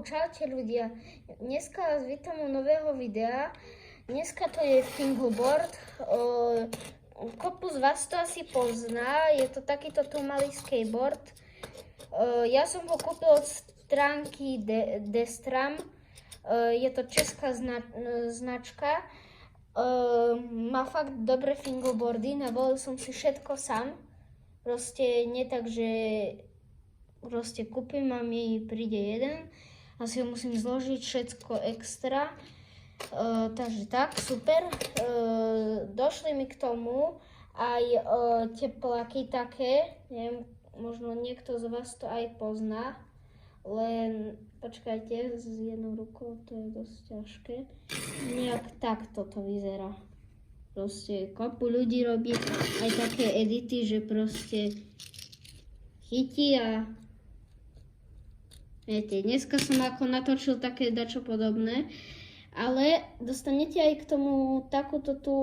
Čaute ľudia, dneska vás vítam u nového videa. Dneska to je fingerboard. Kopu z vás to asi pozná, je to takýto tu malý skateboard. Ja som ho kúpil od stránky Destram. Je to česká značka. Má fakt dobré fingerboardy, navolil som si všetko sám. Proste nie tak, že proste kúpim a mi príde jeden. Asi ho musím zložiť všetko extra. Takže tak, super. Došli mi k tomu aj tie plaky také. Neviem, možno niekto z vás to aj pozná. Len počkajte, s jednou rukou to je dosť ťažké. Nejak takto to vyzerá. Proste kopu ľudí robí aj také edity, že proste chytí a viete, dneska som ako natočil také dačo podobné, ale dostanete aj k tomu takúto tu,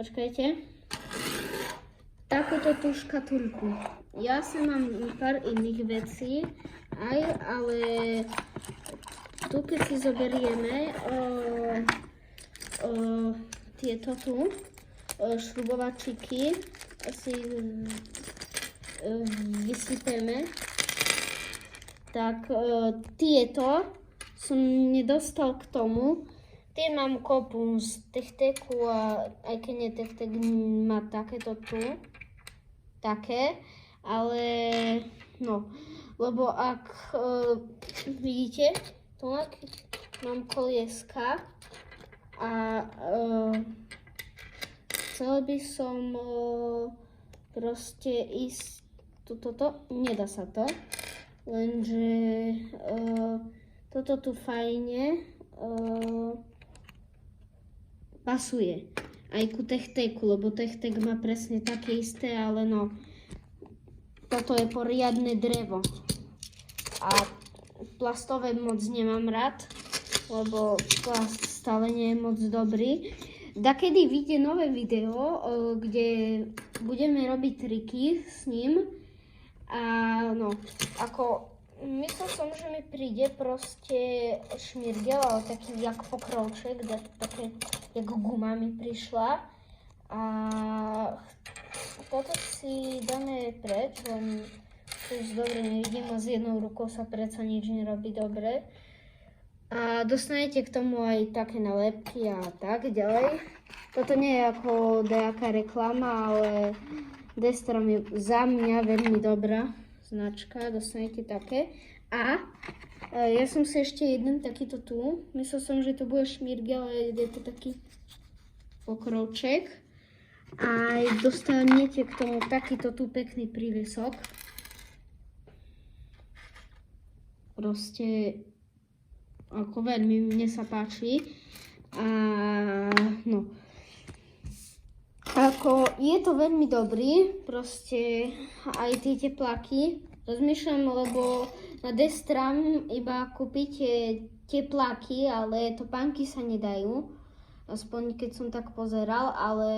počkajte, takúto tu škatulku. Ja som mám pár iných vecí, ale tu keď si zoberieme tieto tu šrubovačiky, asi vysypeme. Tak tieto som nedostal k tomu. Tie mám kopu z Techteku a aj keď nie Techtek má takéto tu. Také. Ale no, lebo ak vidíte, tu mám kolieska a chcel by som proste ísť toto, nedá sa to. Lenže toto tu fajne pasuje aj ku Techteku, lebo Techtek má presne také isté, ale no, toto je poriadne drevo. A plastové moc nemám rád, lebo plast stále nie je moc dobrý. Dakedy vyjde nové video, kde budeme robiť triky s ním. A no, ako myslel som, že mi príde proste šmirgel, ale taký jak pokrovček, také jak guma mi prišla. A toto si dáme preč, len už dobre nevidím a s jednou rukou sa predsa nič nerobí dobre. A dostanete k tomu aj také nalepky a tak ďalej. Toto nie je ako nejaká reklama, ale Destram je za mňa veľmi dobrá značka, dostanete také. A ja som si ešte jeden takýto tu, myslel som, že to bude šmirgel, ale je to taký pokrovček. A dostanete k tomu takýto tu pekný prívesok. Proste ako veľmi mne sa páči. A no, ako je to veľmi dobrý, proste aj tie tepláky. Rozmýšľam, lebo na Destram iba kúpite tepláky, ale topánky sa nedajú. Aspoň keď som tak pozeral, ale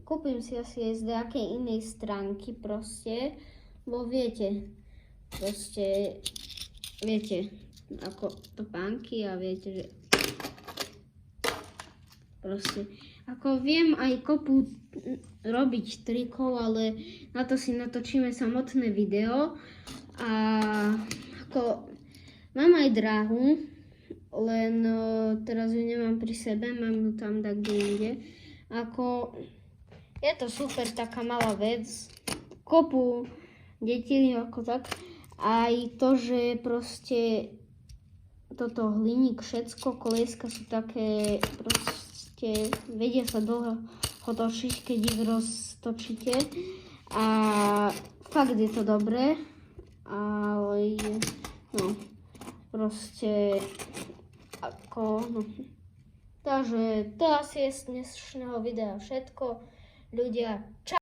kúpim si asi aj z nejakej inej stránky proste. Bo viete, proste, viete, ako topánky a viete, že proste, ako viem aj kopu robiť trikov, ale na to si natočíme samotné video. A ako mám aj dráhu, len teraz ju nemám pri sebe, mám ju tam tak inde. Ako je to super taká malá vec, kopu detí ako tak. Aj to, že proste toto hliník, všetko, kolieska sú také, proste vedia sa dlho točiť, keď ich roztočíte. A fakt je to dobré, ale no, proste ako, no. Takže to asi je z dnešného videa všetko. Ľudia, čau!